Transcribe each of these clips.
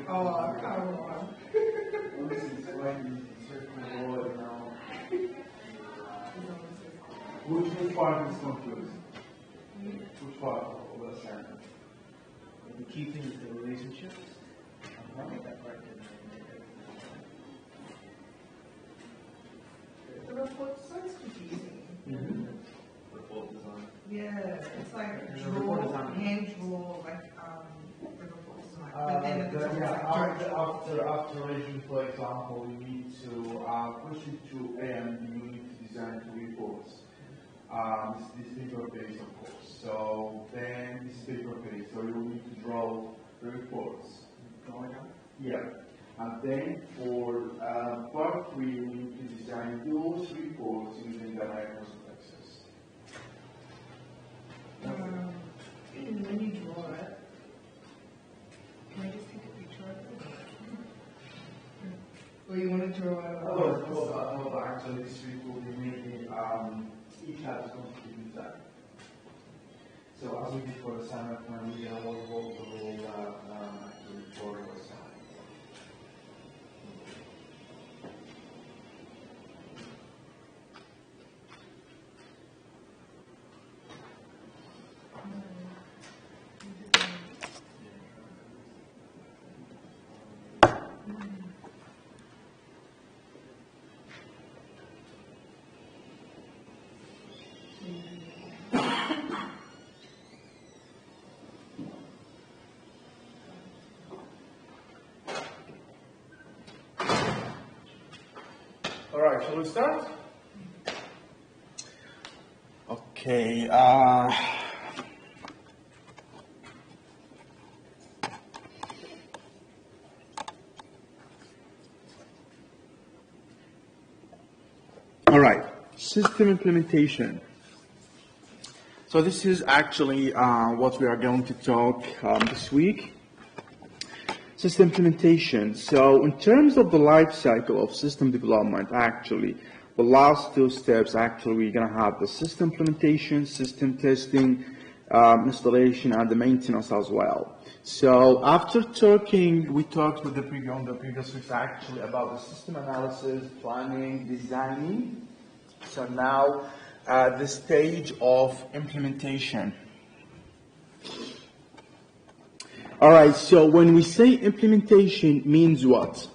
Oh, come on. Which part is confused? Which part of the assignment? The key thing is the relationships. The report sounds confusing. Report design. Yeah, it's like hand draw, like the report design. But then at the top, it's like After revision, for example, you need to push it to A and B, you need to design two reports. This paper based, of course. So then this paper based, so you need to draw the reports. Drawing up? Yeah. And then for part 3, you need to design those reports using the diagrams of access. when you draw it, can I just take a picture of it? Or you want to draw it? No, actually, this report is maybe each has completely design. So as we did for the summer plan, we have all the whole actually for the summer. All right, shall we start? Okay. All right, system implementation. So this is actually what we are going to talk this week. System implementation. So in terms of the life cycle of system development, actually, the last two steps, actually, we're going to have the system implementation, system testing, installation, and the maintenance as well. So after talking, we talked with on the previous weeks actually about the system analysis, planning, designing. So now the stage of implementation. All right, so when we say implementation means what?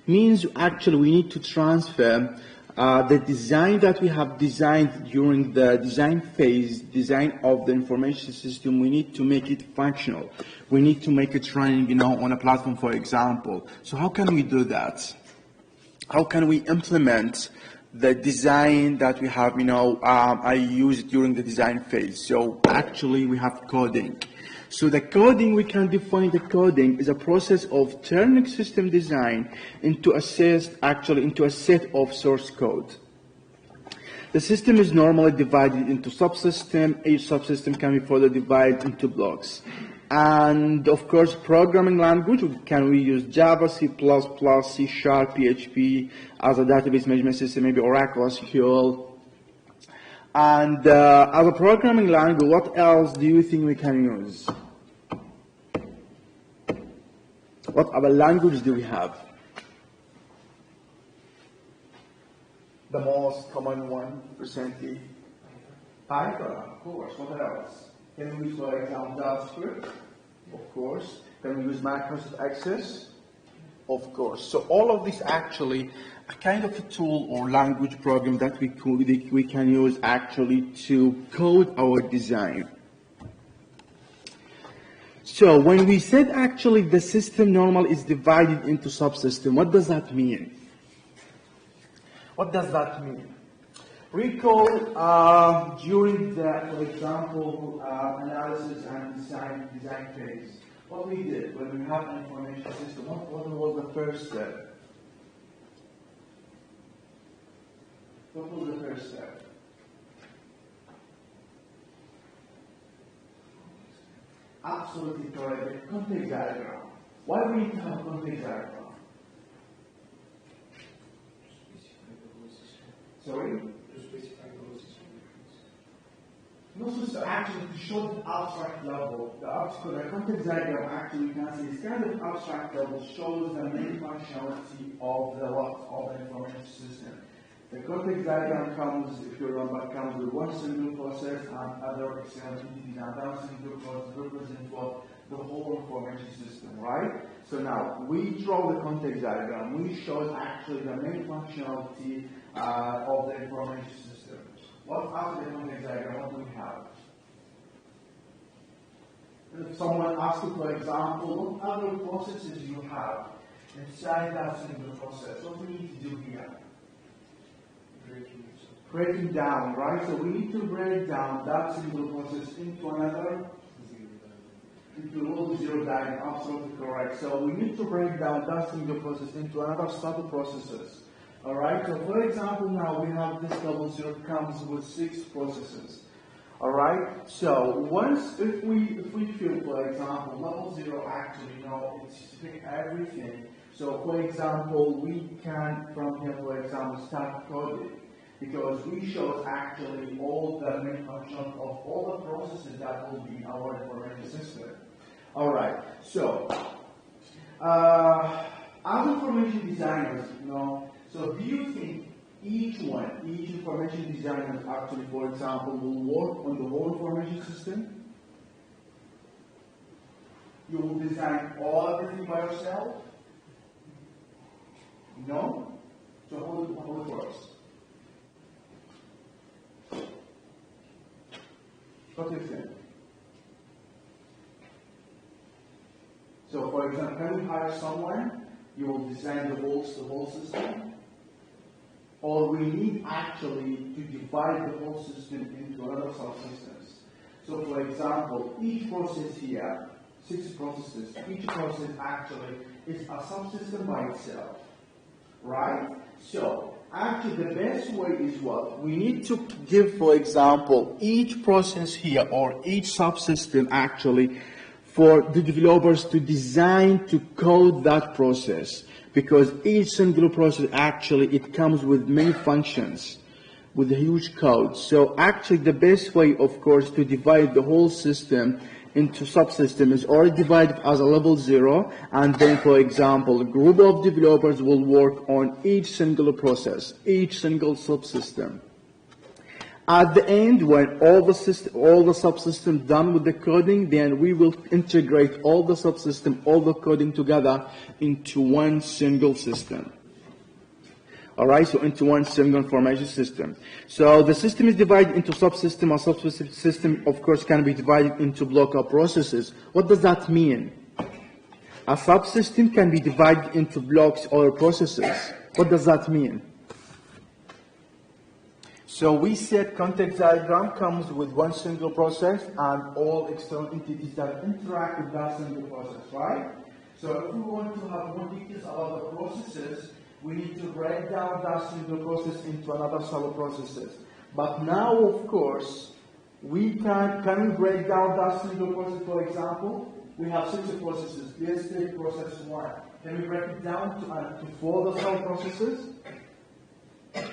Means actually we need to transfer the design that we have designed during the design phase, design of the information system, we need to make it functional. We need to make it running, on a platform, for example. So how can we do that? How can we implement the design that we have, I used during the design phase? So actually we have coding. So the coding, we can define the coding is a process of turning system design into a set of source code. The system is normally divided into subsystem. Each subsystem can be further divided into blocks. And of course, programming language, can we use Java, C++, C#, PHP as a database management system, maybe Oracle, SQL. And as a programming language, what else do you think we can use? What other language do we have? The most common one recently? Python, of course. What else? Can we use, for example, JavaScript? Of course. Can we use Microsoft Access? Of course. So all of this actually a kind of a tool or language program that we can use actually to code our design. So when we said actually the system normally is divided into subsystem, what does that mean? What does that mean? Recall during the, for example, analysis and design phase, what we did when we have an information system, what was the first step? What was the first step? Absolutely correct. Config diagram. Why do we need to have a config diagram? Sorry? No, so actually to showed the abstract level. The context diagram actually you can see is kind of abstract level, shows the main functionality of the information system. The context diagram comes, if you remember, comes with one single process and other external entities, and that single process represents what? The whole information system, right? So now, we draw the context diagram. We show actually the main functionality of the information system. What after the context diagram, what do we have? If someone asks you, for example, what other processes you have inside that single process, what do we need to do here? Breaking down, right? So we need to break down that single process into another, into a little zero diagram, absolutely correct. So we need to break down that single process into another sub-processes. Alright, so for example now we have this level 0 comes with 6 processes. Alright, so once if we feel, for example, level 0 actually, it's everything. So for example, we can from here, for example, start coding. Because we showed actually all the main functions of all the processes that will be in our information system. Alright, so as information designers, so do you think each information designer actually, for example, will work on the whole information system? You will design everything by yourself? No? So how it works? What do you think? So, for example, can you hire someone? You will design the whole system? Or we need actually to divide the whole system into other subsystems. So, for example, each process here, 6 processes, each process actually is a subsystem by itself, right? So, actually the best way is what? We need to give, for example, each process here or each subsystem actually for the developers to design, to code that process. Because each single process actually, it comes with many functions, with a huge code. So actually the best way, of course, to divide the whole system into subsystems is already divided as a level 0, and then, for example, a group of developers will work on each single process, each single subsystem. At the end, when all the subsystems done with the coding, then we will integrate all the subsystem, all the coding together into one single system. Alright, so into one single information system. So the system is divided into subsystem. A subsystem, of course, can be divided into block of processes. What does that mean? A subsystem can be divided into blocks or processes. What does that mean? So we said context diagram comes with one single process and all external entities that interact with that single process, right? So if we want to have more details about the processes, we need to break down that single process into another sub-processes. But now, of course, we can we break down that single process, for example? We have 6 processes. Let's take process 1. Can we break it down to 4 sub-processes?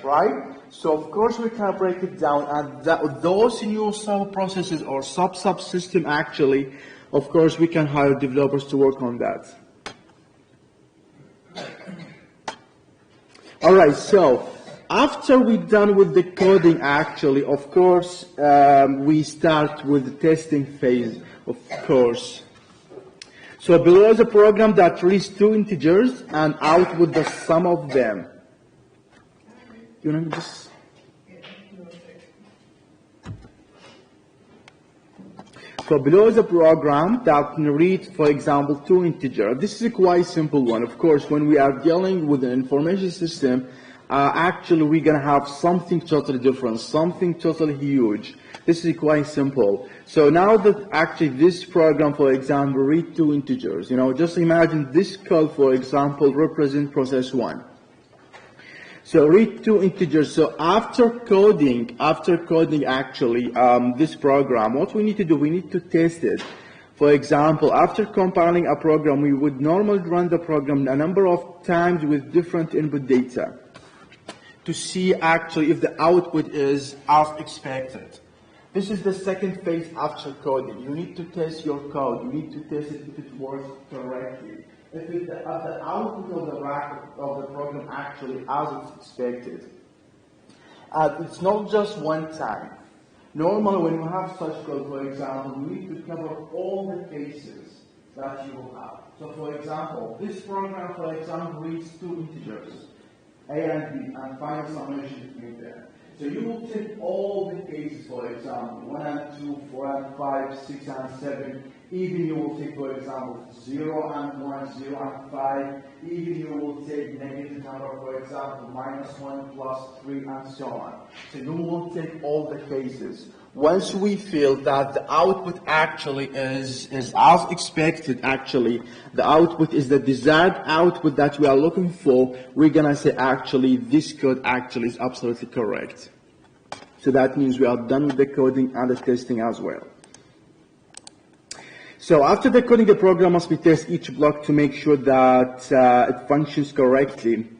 Right? So, of course, we can break it down, and those new sub-processes or subsystem actually, of course, we can hire developers to work on that. Alright, so after we're done with the coding, actually, of course, we start with the testing phase, of course. So below is a program that reads 2 integers and out with the sum of them. You know, just... So below is a program that can read, for example, 2 integers. This is a quite simple one. Of course, when we are dealing with an information system, actually we're going to have something totally different, something totally huge. This is quite simple. So now that actually this program, for example, read 2 integers, just imagine this code, for example, represents process 1. So read 2 integers. So after coding actually this program, what we need to do, we need to test it. For example, after compiling a program, we would normally run the program a number of times with different input data to see actually if the output is as expected. This is the second phase after coding. You need to test your code. You need to test it if it works correctly. If the output of the program actually as it's expected. It's not just one time. Normally, when you have such code, for example, you need to cover all the cases that you will have. So, for example, this program, for example, reads two integers, a and b, and find summation between them. So you will take all the cases, for example, 1 and 2, 4 and 5, 6 and 7. Even you will take, for example, 0 and 1, 0 and 5. Even you will take negative number, for example, -1, +3, and so on. So you will take all the cases. Once we feel that the output actually is as expected, actually, the output is the desired output that we are looking for, we're going to say actually this code actually is absolutely correct. So that means we are done with the coding and the testing as well. So after the coding, the program must be tested each block to make sure that it functions correctly.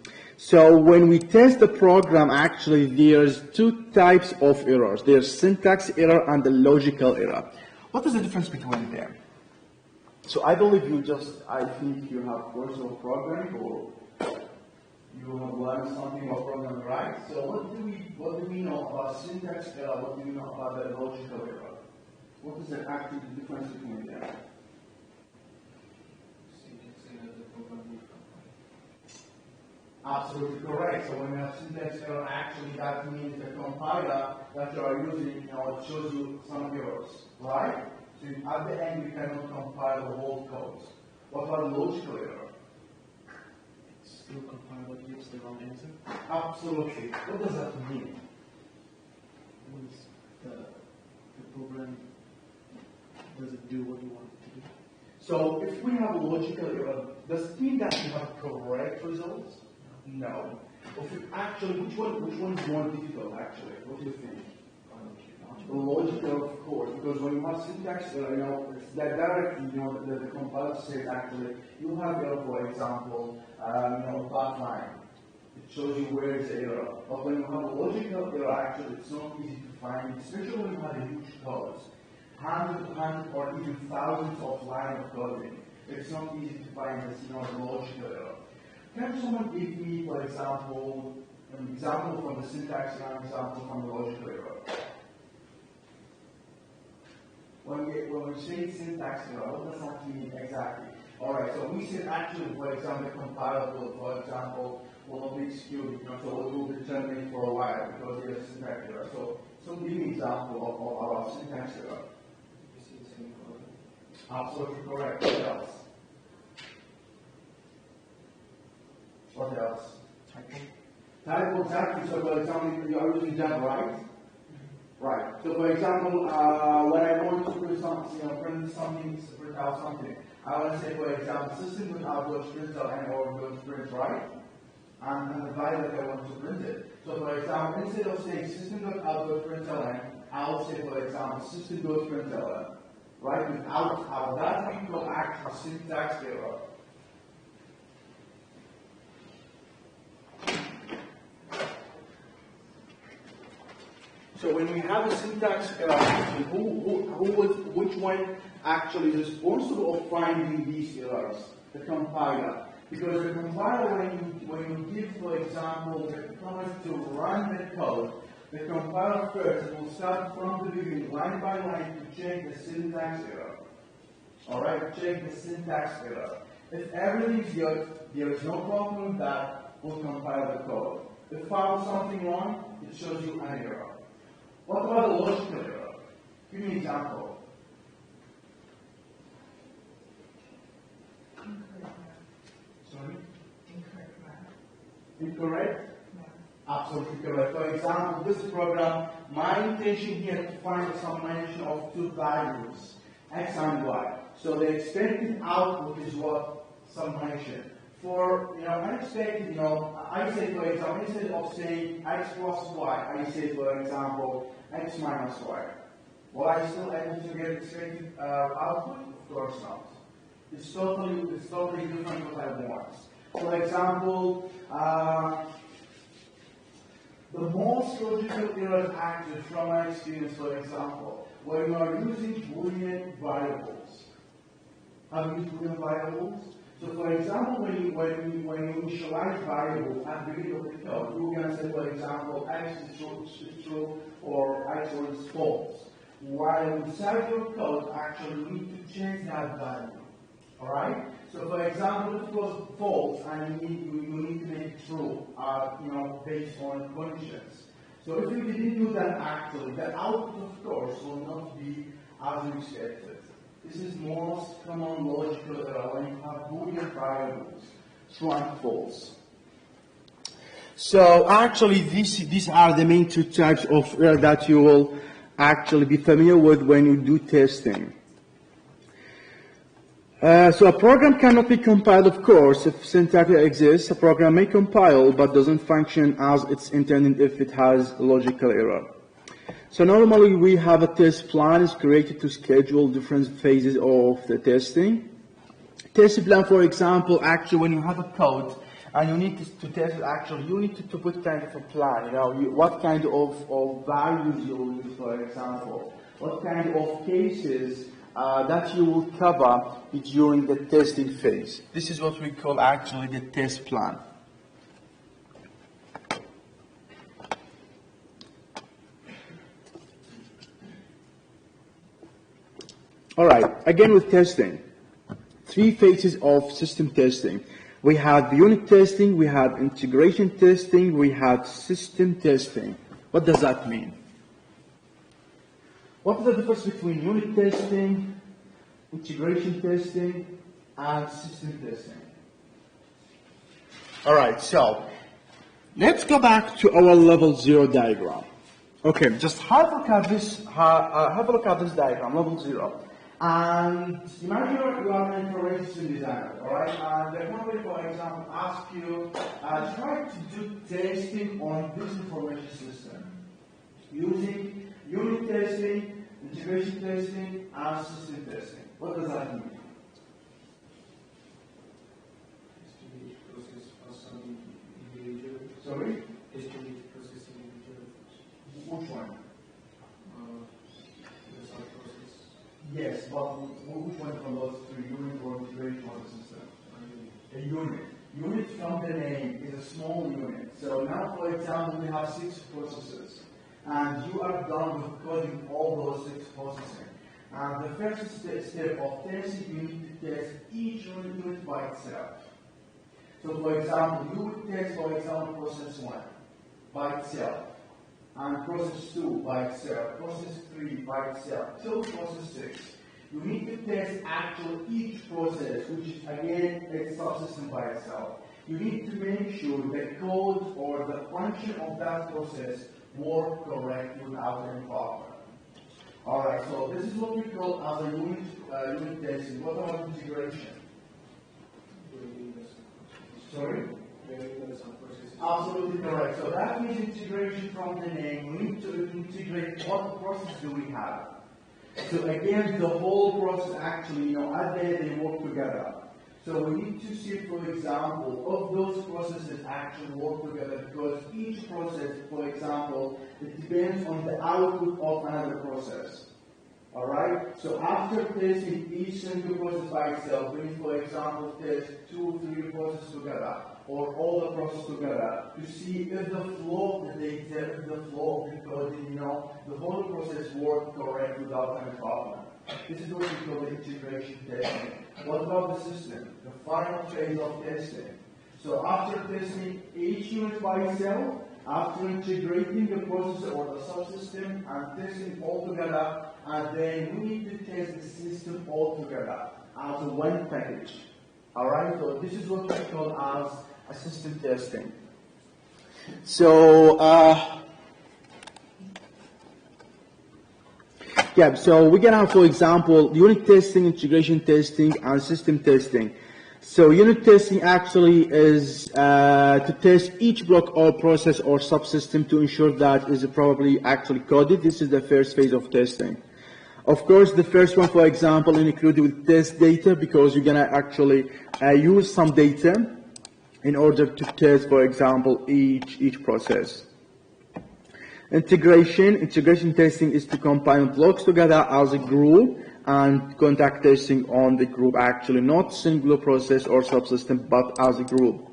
So when we test the program, actually there's two types of errors. There's syntax error and the logical error. What is the difference between them? So I believe I think you have course of programming or you have learned something about programming, right? So what do we know about syntax error? What do we know about the logical error? What is the actual difference between them? Absolutely correct. So when you have syntax error, actually that means the compiler that you are using, it shows you some errors, right? So at the end, you cannot compile the whole code. What about logical error? It's still compiler gives the wrong answer. Absolutely. What does that mean? It means the program doesn't do what you want it to do. So if we have a logical error, does it mean that we have correct results? No. Actually, which one is more difficult, actually? What do you think? The logical, of course, because when you have syntax error, it's that directly, the compiler says actually, you have error, for example, dot line. It shows you where is the error. But when you have a logical error, actually, it's not easy to find, especially when you have a huge code. Hundreds or even thousands of lines of coding. It's not easy to find this, the logical error. Can someone give me, for example, an example from the syntax and an example from the logical error? When we say syntax error, what does that mean exactly? All right, so we said actually, for example, the compiler will, for example, will not be executed, so it will be terminated for a while because there is syntax error. So give me an example of our syntax error. Absolutely correct. What else? What else? Typo, exactly. So for example, you are using Java, right? Right. So for example, when I want to print something, print out something, I want to say, for example, system without print and or print, right? And the value that I want to print it. So for example, instead of saying system.out.println, I'll say, for example, system.println. Right? Without that, we call actual syntax error. So when we have a syntax error, which one actually is responsible of finding these errors? The compiler. Because the compiler, when you give, for example, the command to run the code, the compiler first will start from the beginning, line by line, to check the syntax error. All right, check the syntax error. If everything is good, there is no problem with that, we'll compile the code. If found something wrong, it shows you an error. What about a logical error? Give me an example. Sorry? Incorrect? Absolutely correct. For example, this program, my intention here is to find a summation of two values, x and y. So the expected output is what? Summation. For unexpected, I say, for example, instead of saying x plus y, I say, for example, x minus y. Will I still able to get expected output? Of course not. It's totally different what I want. For example, The most logical errors acted from my experience, for example, when you are using Boolean variables. Have you used Boolean variables? So for example, when you initialize variables at the beginning of the code, you're going to say, for example, x is true or x is false. While inside your code, actually you need to change that value. Alright? So for example, if it was false and you need to make it true, based on conditions. So if you didn't do that actually, the output of course will not be as you expected. This is most common logical error when you have Boolean variables, true and false. So actually these are the main two types of error that you will actually be familiar with when you do testing. So a program cannot be compiled, of course, if syntax exists. A program may compile but doesn't function as it's intended if it has logical error. So normally we have a test plan is created to schedule different phases of the testing. Test plan, for example, actually when you have a code and you need to test it, actually you need to put kind of a plan, what kind of values you will use, for example, what kind of cases that you will cover during the testing phase. This is what we call actually the test plan. All right, again with testing, three phases of system testing. We have unit testing, we have integration testing, we have system testing. What does that mean? What is the difference between unit testing, integration testing, and system testing? All right, so let's go back to our level 0 diagram. Okay, just have a look at this diagram, level 0. And imagine you are an information designer, all right? And the company, for example, asks you, try to do testing on this information system using unit testing, integration testing, and system testing. What does that mean? Estimate process for some individual. Sorry? Estimate process individual. Which one? The sub process. Yes, but which one from those three, unit or integration or system? A unit. Unit from the name is a small unit. So now, for example, we have 6 processes. And you are done with coding all those 6 processes. And the first step of testing, you need to test each unit by itself. So for example, you would test, for example, process 1 by itself. And process 2 by itself, process 3 by itself, till process 6. You need to test actually each process, which is again a subsystem by itself. You need to make sure the code or the function of that process work correctly without any problem. Alright, so this is what we call as a unit testing. What about integration? Sorry? Absolutely correct. So that means integration from the name. We need to integrate what process do we have. So again, the whole process actually, at the end they work together. So we need to see, for example, of those processes actually work together because each process, for example, it depends on the output of another process. Alright? So after testing each single process by itself, we need, for example, test 2 or 3 processes together, or all the processes together, to see if the flow of the data, if the flow of the code, the whole process works correctly without any problem. This is what we call the integration testing. What about the system? The final phase of testing. So after testing each unit by itself, after integrating the process or the subsystem and testing all together, and then we need to test the system all together as one package. Alright, so this is what we call as a system testing. So, so we're going to have, for example, unit testing, integration testing, and system testing. So unit testing actually is to test each block or process or subsystem to ensure that is properly actually coded. This is the first phase of testing. Of course, the first one, for example, included with test data because you're going to actually use some data in order to test, for example, each process. Integration testing is to combine blocks together as a group, and contact testing on the group, actually not singular process or subsystem, but as a group.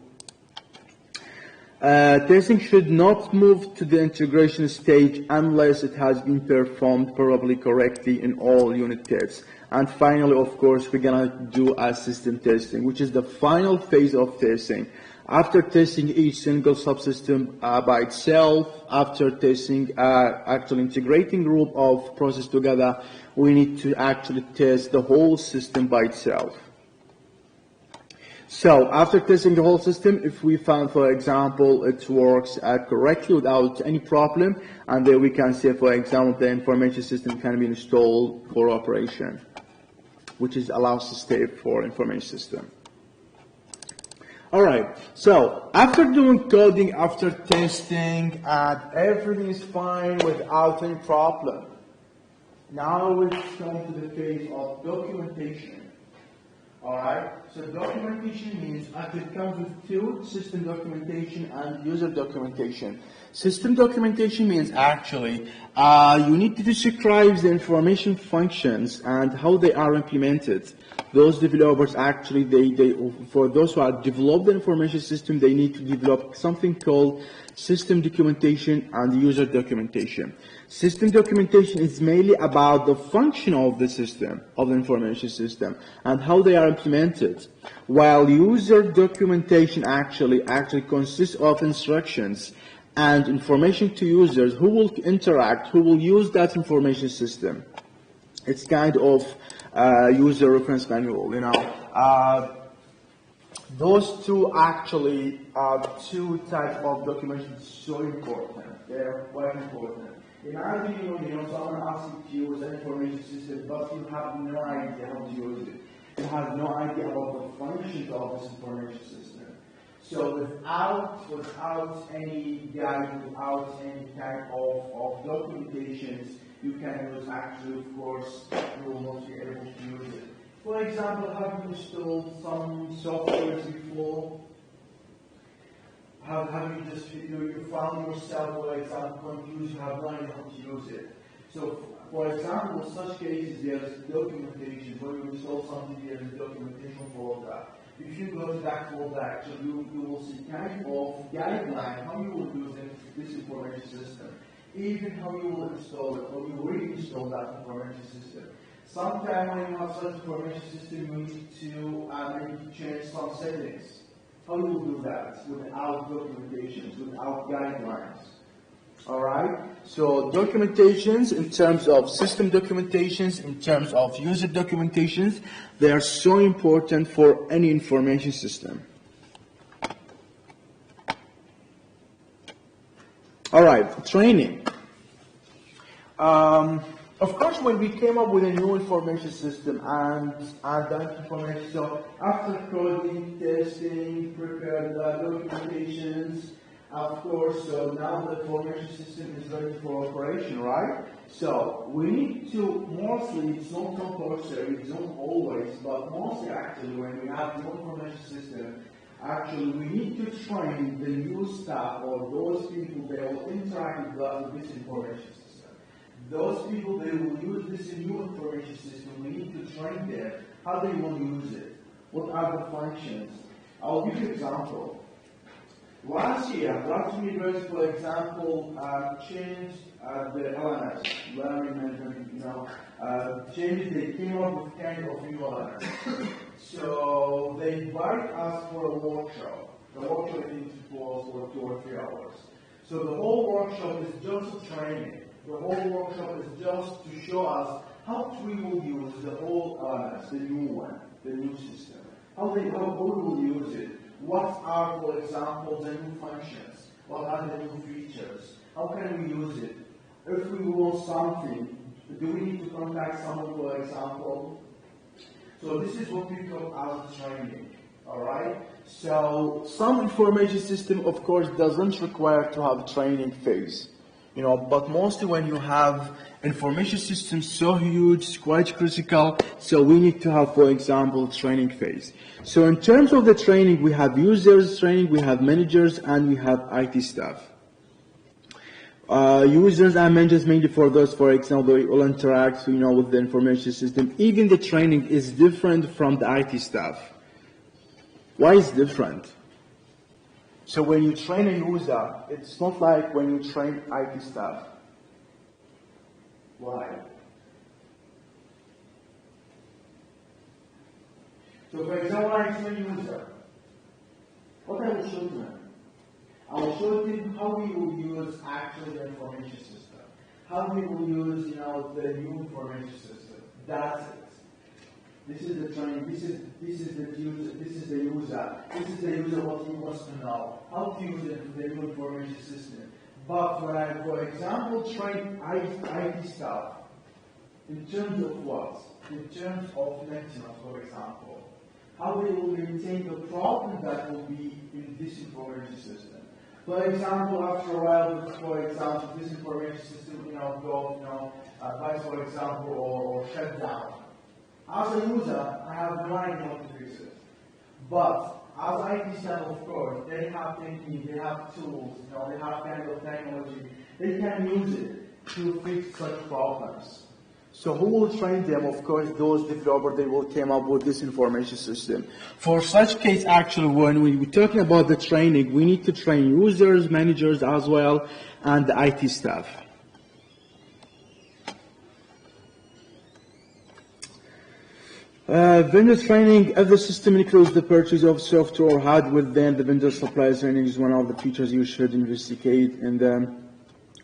Testing should not move to the integration stage unless it has been performed probably correctly in all unit tests. And finally, of course, we're going to do a system testing, which is the final phase of testing. After testing each single subsystem by itself, after testing actually integrating group of processes together, we need to actually test the whole system by itself. So after testing the whole system, if we found, for example, it works correctly without any problem, and then we can say, for example, the information system can be installed for operation, which is the last step for information system. All right, so after doing coding, after testing, and everything is fine without any problem, now we come to the phase of documentation. All right, so documentation means it comes with two: system documentation and user documentation. System documentation means actually you need to describe the information functions and how they are implemented. Those developers actually, for those who are develop the information system, they need to develop something called system documentation and user documentation. System documentation is mainly about the function of the system, of the information system, and how they are implemented, while user documentation actually consists of instructions and information to users who will interact, who will use that information system. It's kind of user reference manual, you know. Those two actually are two types of documentation so important. They're quite important. Imagine, you know, someone asks you to use an information system, but you have no idea how to use it. You have no idea about the functions of this information system. So without any guide, without any type of documentations, you can use actually, of course, you will not be able to use it. For example, have you installed some software before? Have you just you found yourself, for example, confused, you have no idea how to use it? So, for example, in such cases, there is documentation. When you install something, there is documentation folder. If you go to that folder, actually, you will see kind of guideline how you will use this information system, even how you will install it, or you reinstall that information system. Sometimes when you have such information system, you need to maybe change some settings. How you will do that without documentations, without guidelines? All right. So documentations, in terms of system documentations, in terms of user documentations, they are so important for any information system. All right. Training. Of course, when we came up with a new information system and that information, so after coding, testing, prepared documentations, of course, so now the information system is ready for operation, right? So we need to, mostly, it's not compulsory, it's not always, but mostly actually when we have new information system, actually we need to train the new staff or those people that will interact with this information system. Those people, they will use this new information system. We need to train them how they will use it. What are the functions? I'll give you an example. Last year, University, for example, changed the LMS, learning management, changed, they came up with kind of new LMS. So they invited us for a workshop. The workshop, I think, was for 2 or 3 hours. So the whole workshop is just training. The whole workshop is just to show us how we will use the whole LMS, the new one, the new system. How we will use it. What are, for example, the new functions? What are the new features? How can we use it? If we want something, do we need to contact someone, for example? So this is what we call as training. All right? So some information system, of course, doesn't require to have training phase. You know, but mostly when you have information systems so huge, it's quite critical, so we need to have, for example, training phase. So in terms of the training, we have users training, we have managers, and we have IT staff. Users and managers mainly for those, for example, they all interact, with the information system. Even the training is different from the IT staff. Why is different? So when you train a user, it's not like when you train IT staff. Why? So for example, I train a user. What I will show them? I will show them how we will use actually the information system. How we will use, the new information system. That's it. This is the training. This is the user. This is the user. This is the user what he wants to know. How to use the new information system. But when I, for example, train IT stuff, in terms of what? In terms of maintenance, for example. How they will maintain the problem that will be in this information system. For example, after a while, for example, this information system, go, dies, for example, or shut down. As a user, I have no idea how to fix it. But as IT staff, of course, they have thinking, they have tools, they have kind of technology. They can use it to fix such problems. So who will train them? Of course, those developers, they will come up with this information system. For such case, actually, when we're talking about the training, we need to train users, managers as well, and the IT staff. Vendor training, if the system includes the purchase of software or hardware, then the vendor supply training is one of the features you should investigate in the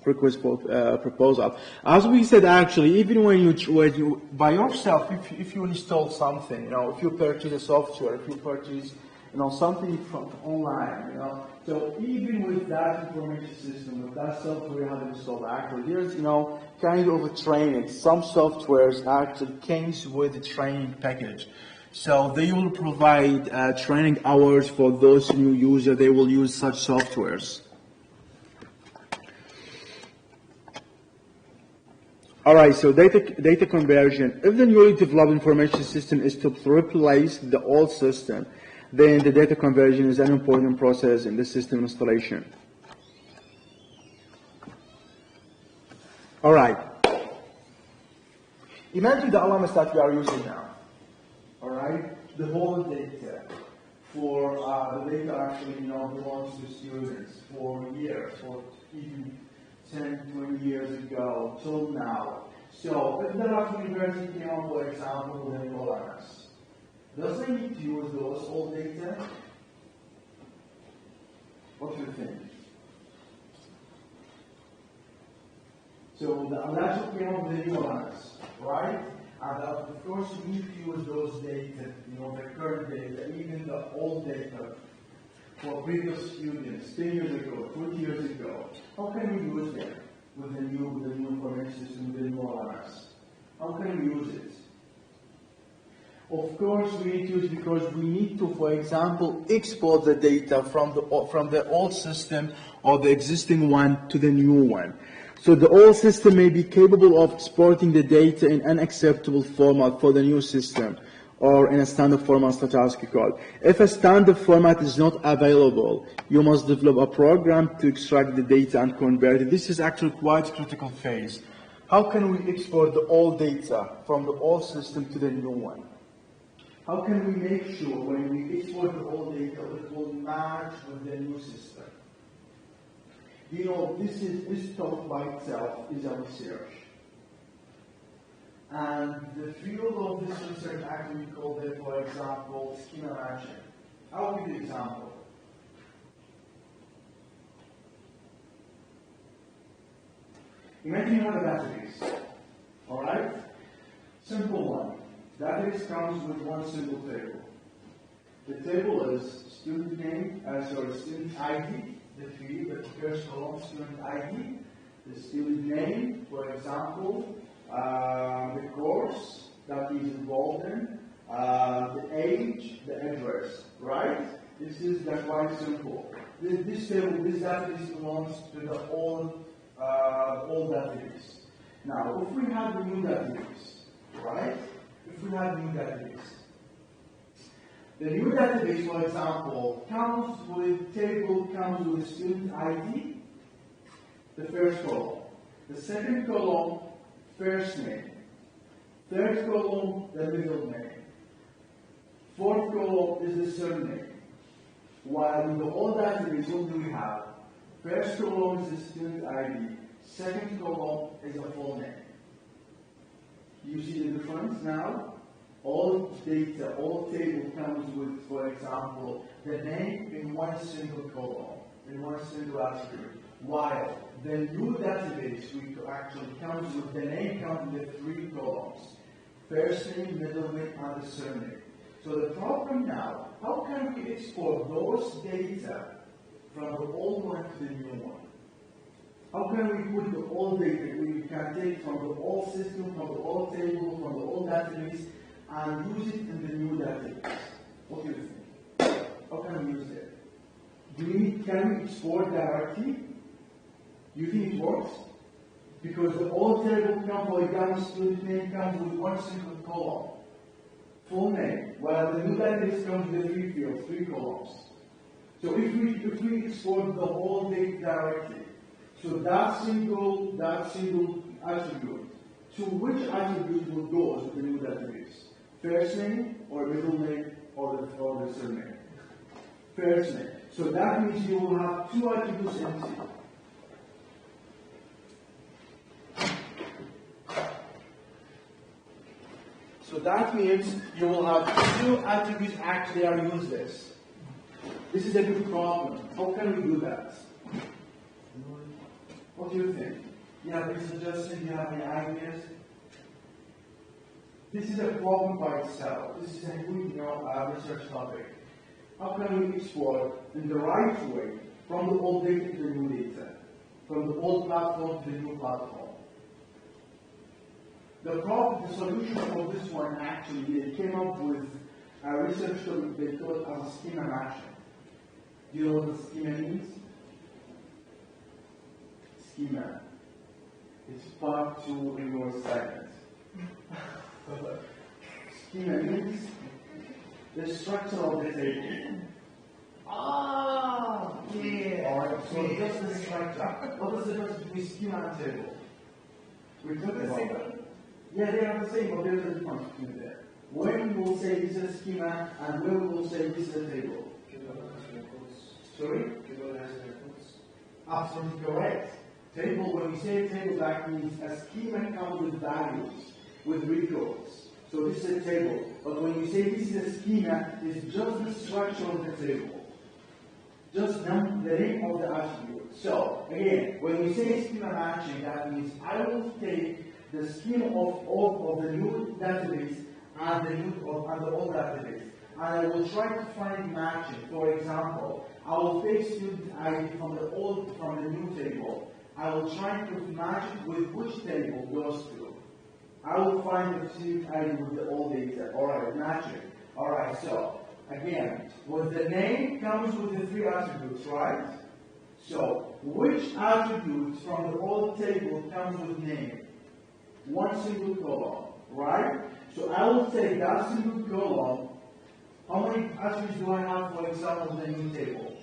request proposal. As we said, actually, even when you by yourself, if you install something, if you purchase a software, if you purchase, something from online, so even with that information system, with that software you have installed, actually, there's, kind of a training. Some softwares actually comes with a training package. So they will provide training hours for those new users. They will use such softwares. All right, so data conversion. If the newly developed information system is to replace the old system, then the data conversion is an important process in the system installation. All right. Imagine the LMS that we are using now. All right, the whole data for the data actually, belongs to students for years, for even 10, 20 years ago till now. So if the Rock University came up, for example, with an LMS, does they need to use those old data? What do you think? So the Alaska came up with a new LMS, right? And of course you need to use those data, the current data, even the old data for previous students, 10 years ago, 20 years ago. How can we use them with the new information system, with the new LMS? How can we use it? Of course, we need to use because we need to, for example, export the data from the old system or the existing one to the new one. So the old system may be capable of exporting the data in an acceptable format for the new system, or in a standard format such as code. If a standard format is not available, you must develop a program to extract the data and convert it. This is actually quite a critical phase. How can we export the old data from the old system to the new one? How can we make sure when we export the old data it will match with the new system? This talk by itself is a research. And the field of this research actually called it, for example, schema matching. I'll give you an example. Imagine you have a database, all right? Simple one. Database comes with one simple table. The table is student name, student ID, the field that first column student ID, the student name, for example, the course that he's involved in, the age, the address, right? This is quite simple. This table, this database belongs to the old database. Now, if we have the new database, right? If we have new database, the new database, for example, comes with student ID, the first column. The second column, first name. Third column, the middle name. Fourth column is the surname. While in the old database, what do we have? First column is the student ID. Second column is the full name. You see the difference now? All data, all table comes with, for example, the name in one single column, in one single attribute. While the new database actually comes with, the name comes with 3 columns. First name, middle name, and the surname. So the problem now, how can we export those data from the old one to the new one? How can we put the old data we can take from the old system, from the old table, from the old database, and use it in the new database? What do you think? How can we use it? Can we export directly? You think it works? Because the old table comes, for example, student name comes with one single column, full name, while the new database comes with 3 fields, 3 columns. So if we export the whole data directly, so that single attribute, to which attribute will go to the new database? First name, or middle name, or the surname? First name. So that means you will have 2 attributes empty. So that means you will have 2 attributes actually are useless. This is a big problem. How can we do that? What do you think? You have any suggestions? Do you have any ideas? This is a problem by itself. This is a good research topic. How can we export in the right way from the old data to the new data, from the old platform to the new platform? The solution for this one actually, they came up with a research topic they call it as a schema matching. Do you know what the schema means? Schema. It's part 2 in your assignment. Schema means the structure of the table. Oh, yeah. Alright, so just the structure. What is the difference between schema and table? We talked about that. Yeah, they are the same, but there's a difference between them. When we will say this is a schema, and when we will say this is a table. Sorry? Absolutely correct. Table, when we say table, that means a schema comes with values, with records. So this is a table. But when you say this is a schema, it's just the structure of the table. Just the name of the attribute. So, again, when we say schema matching, that means I will take the schema of all of the new database and the old database. And I will try to find matching. For example, I will take student ID from the new table. I will try to match it with which table goes to. I will find the student ID with the old data. Alright, matching. Alright, so again, with the name comes with the 3 attributes, right? So, which attributes from the old table comes with name? One single column, right? So I will take that single column. How many attributes do I have, for example, in the new table?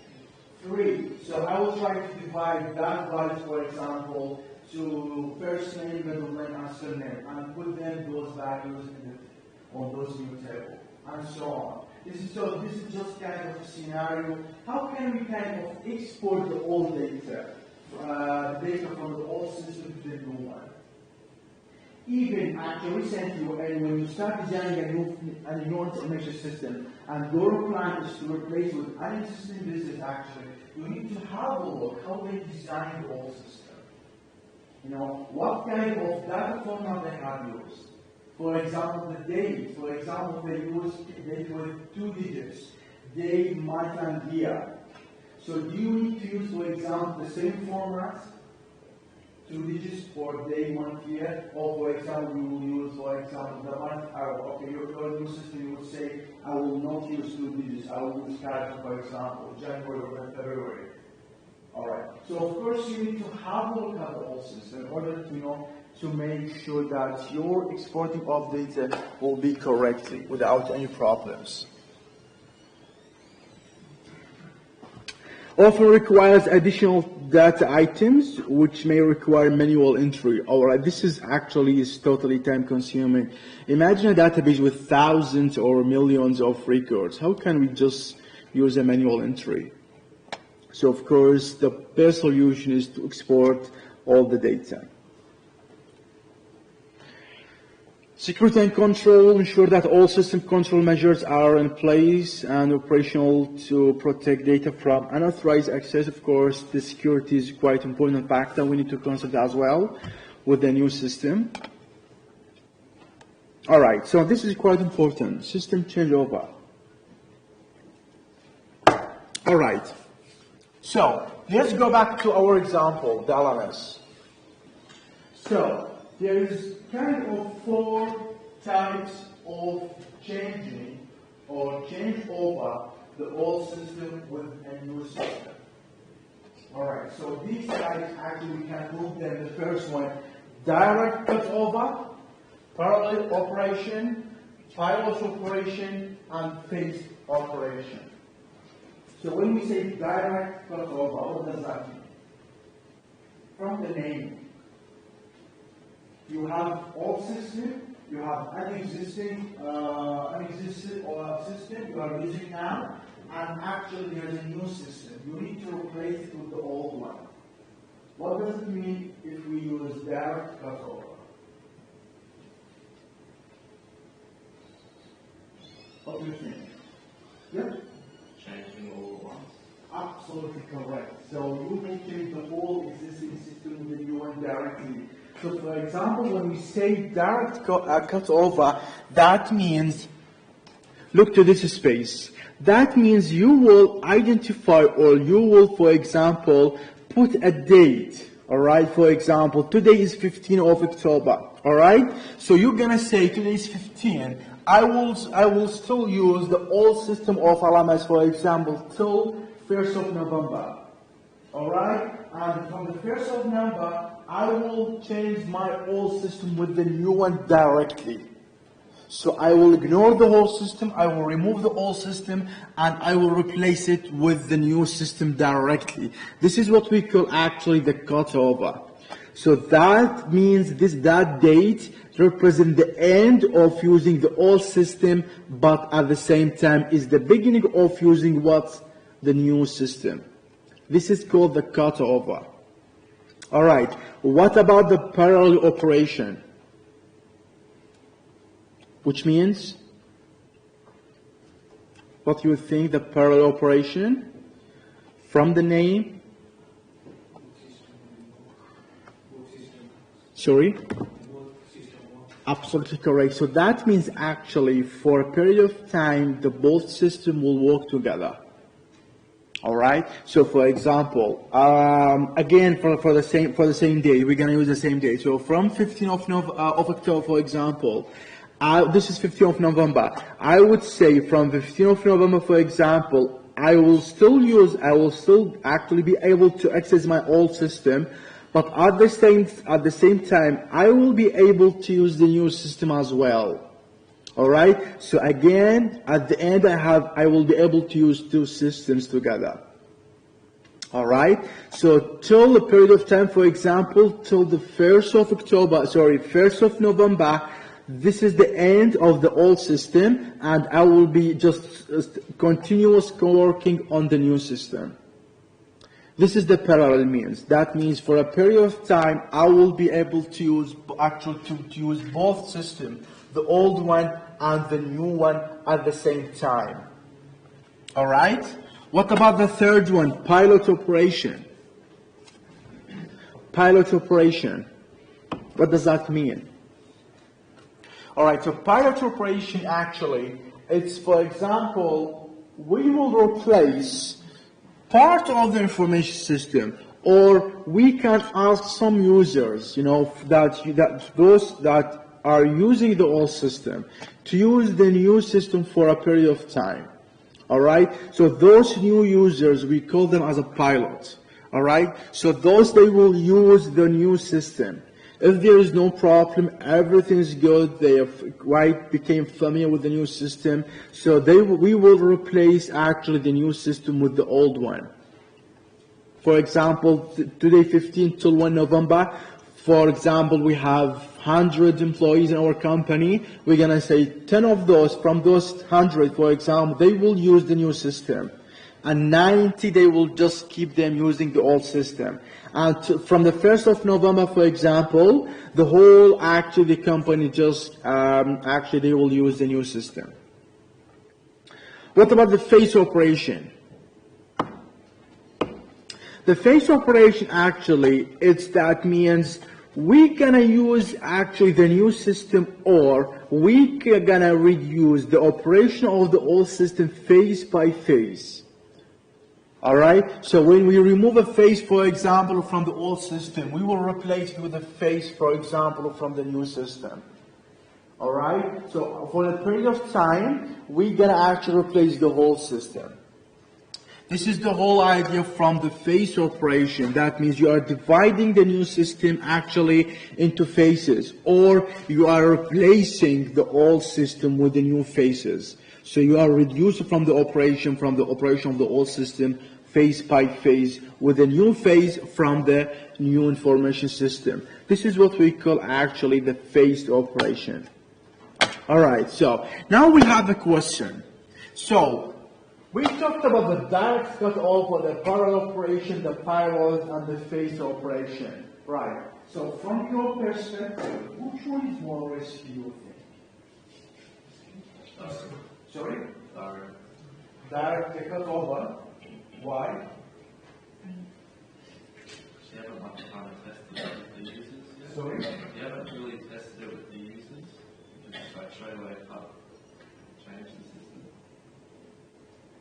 3. So I will try to divide that value, for example, to first name, middle name, and surname, and put them those values on those new table, and so on. This is just kind of a scenario. How can we kind of export the old data, data from the old system to the new one? Even actually recently, when you start designing a new information system, and your plan is to replace with an existing business, actually, you need to have a look how they design the old system. You know, what kind of data format they have used. For example, the date. For example, they use 2 digits, day, month, and year. So do you need to use, for example, the same format? 2 digits for day, month, year, or for example, you will use, for example, the month, okay, your new system, you would say, I will not use 2 digits, I will use character, for example, January or February. Alright, so of course you need to have a look at the whole system in order to make sure that your exporting of data will be correctly without any problems. Often requires additional data items, which may require manual entry. All right, this is totally time consuming. Imagine a database with thousands or millions of records. How can we just use a manual entry? So of course, the best solution is to export all the data. Security and control, ensure that all system control measures are in place and operational to protect data from unauthorized access. Of course, the security is quite an important factor we need to consider as well with the new system. All right, so this is quite important. System changeover. All right, so let's go back to our example, the LMS. So there is kind of 4 types of changing or change over the old system with a new system. All right, so these types actually we can group them. The first one, direct cutover, parallel operation, pilot operation, and phased operation. So when we say direct cutover, what does that mean? From the name, you have old system, you have an existing system you are using now, and actually there is a new system. You need to replace it with the old one. What does it mean if we use direct cutover? What do you think? Yeah? Changing all at once. Absolutely correct. So you will change the whole existing system with the new one directly. So for example, when we say direct cutover, that means, look to this space. That means you will identify or you will, for example, put a date. All right, for example, today is 15th of October. All right, so you're gonna say today is 15. I will still use the old system of LMS, for example, till 1st of November. All right, and from the 1st of November, I will change my old system with the new one directly. So I will ignore the whole system, I will remove the old system, and I will replace it with the new system directly. This is what we call actually the cutover. So that means that date represents the end of using the old system, but at the same time is the beginning of using what? The new system. This is called the cutover. All right, what about the parallel operation? Which means, what you think the parallel operation? From the name? Sorry? Absolutely correct. So that means actually for a period of time, the both systems will work together. All right. So, for example, again for the same day, we're gonna use the same day. So, from 15th of October, for example, this is 15th of November. I would say from 15th of November, for example, I will still actually be able to access my old system, but at the same time, I will be able to use the new system as well. All right. So again, at the end, I will be able to use 2 systems together. All right. So till the period of time, for example, till the 1st of November, this is the end of the old system, and I will be just continuous working on the new system. This is the parallel means. That means for a period of time, I will be able to use to use both systems, the old one and the new one at the same time. All right? What about the third one? Pilot operation. Pilot operation. What does that mean? All right, so pilot operation actually, it's, for example, we will replace part of the information system, or we can ask some users, those that are using the old system to use the new system for a period of time. All right, so those new users, we call them as a pilot. All right, so they will use the new system. If there is no problem, everything is good, they have became familiar with the new system, so we will replace actually the new system with the old one. For example, today 15th till 1 November, for example, we have 100 employees in our company. We're going to say 10 of those, from those 100, for example, they will use the new system. And 90, they will just keep them using the old system. And from the 1st of November, for example, the whole, actually, the company just, actually, they will use the new system. What about the phase operation? The phase operation, actually, that means we're gonna use actually the new system, or we're gonna reduce the operation of the old system phase by phase. Alright? So when we remove a phase, for example, from the old system, we will replace it with a phase, for example, from the new system. Alright? So for a period of time, we're gonna actually replace the whole system. This is the whole idea from the phase operation. That means you are dividing the new system actually into phases, or you are replacing the old system with the new phases. So you are reducing from the operation of the old system phase by phase with a new phase from the new information system. This is what we call actually the phased operation. Alright, so now we have a question. So we talked about the direct cutover, the parallel operation, the pilot, and the phase operation. Right. So from your perspective, which one is more risky, you think? Sorry? Direct cutover. Why? You haven't much kind of tested it with the users yet. Sorry? You haven't really tested it with the users. You just like straight away up, change the system.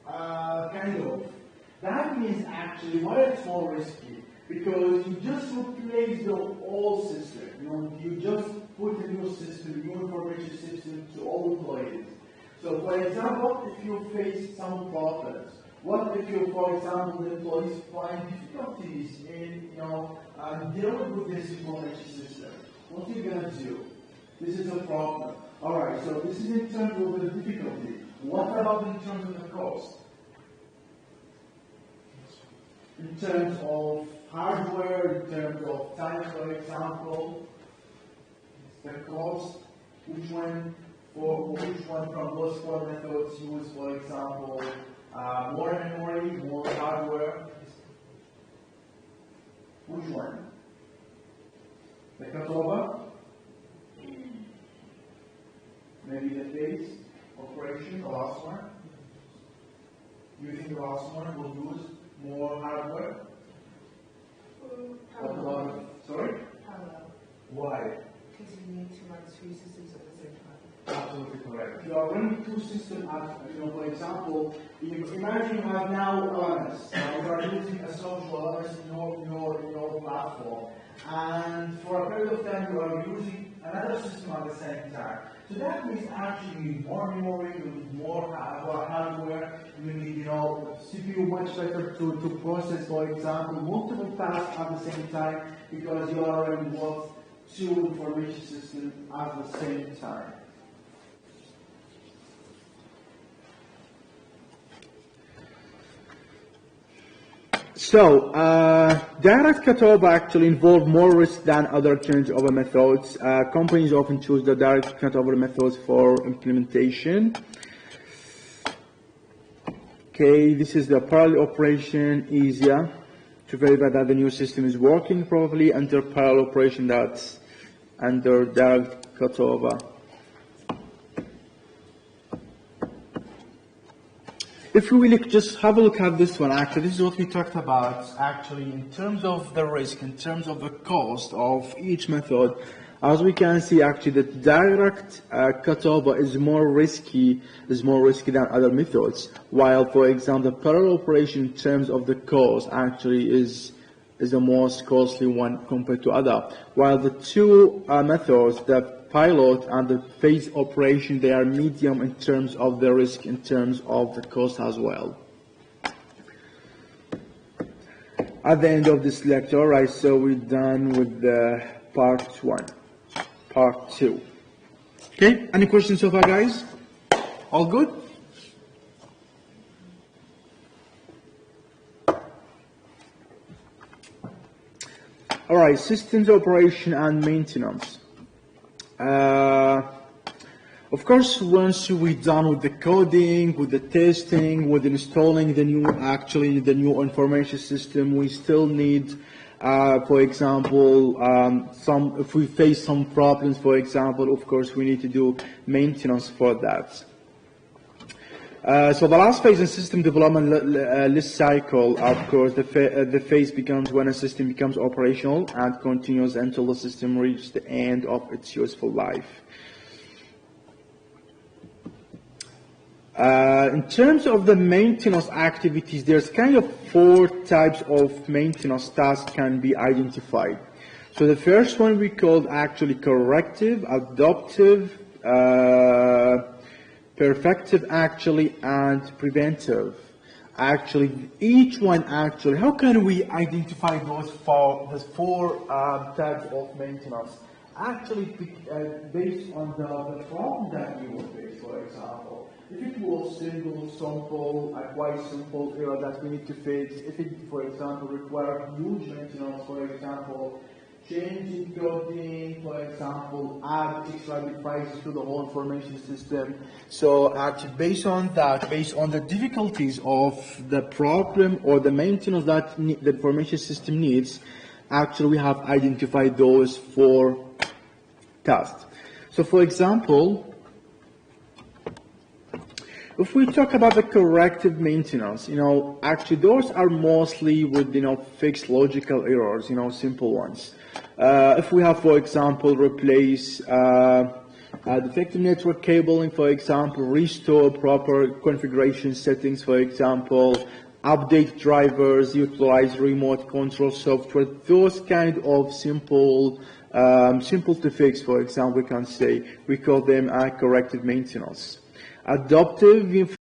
Kind of. That means actually why it's more risky, because you just replace the old system. You just put a new system, new information system to all employees. So for example, if you face some problems, what if you, for example, the employees find difficulties in dealing with this information system? What are you going to do? This is a problem. Alright, so this is in terms of the difficulty. What about in terms of the cost? In terms of hardware, in terms of time, for example, the cost, which one from those four methods use, for example, more memory, more hardware? Which one? The cutover? Maybe the phase operation, the last one? Do you think the last one will use more hardware? What about, sorry? Parallel. Why? Because you need to run three systems at the same time. Absolutely correct. You are running two systems for example, imagine you have now LMS. You are using a social LMS in your platform. And for a period of time, you are using another system at the same time. So that means actually you need more memory, you need more hardware, you need CPU much better to process, for example, multiple tasks at the same time, because you are running both two information systems at the same time. So, direct cutover actually involve more risk than other changeover methods. Companies often choose the direct cutover methods for implementation. Okay, this is the parallel operation, easier to verify that the new system is working properly under parallel operation, that's under direct cutover. If we will just have a look at this one, actually, this is what we talked about, actually, in terms of the risk, in terms of the cost of each method. As we can see, actually, the direct cutover is more risky than other methods, while, for example, the parallel operation in terms of the cost actually is the most costly one compared to other. While the two methods, the pilot and the phase operation, they are medium in terms of the risk, in terms of the cost as well. At the end of this lecture, alright, so we're done with the part 1. Part 2. Okay, any questions so far, guys? All good? All right, systems operation and maintenance. Of course, once we're done with the coding, with the testing, with installing the new information system, we still need, for example, if we face some problems, for example, of course, we need to do maintenance for that. So the last phase in system development list cycle, of course, the phase begins when a system becomes operational and continues until the system reaches the end of its useful life. In terms of the maintenance activities, there's kind of 4 types of maintenance tasks can be identified. So the first one we called actually corrective, adaptive, perfective actually, and preventive. Actually, each one actually, how can we identify those 4 types of maintenance? Actually, based on the problem that we will face, for example. If it was simple, a quite simple error that we need to fix, if it, for example, requires huge maintenance, for example, changing coding, for example, add extra devices to the whole information system. So actually, based on that, based on the difficulties of the problem or the maintenance that the information system needs, actually we have identified those 4 tasks. So for example, if we talk about the corrective maintenance, actually those are mostly with, fixed logical errors, simple ones. If we have, for example, replace defective network cabling, for example, restore proper configuration settings, for example, update drivers, utilize remote control software, those kind of simple to fix, for example, we can say, we call them corrective maintenance. Adaptive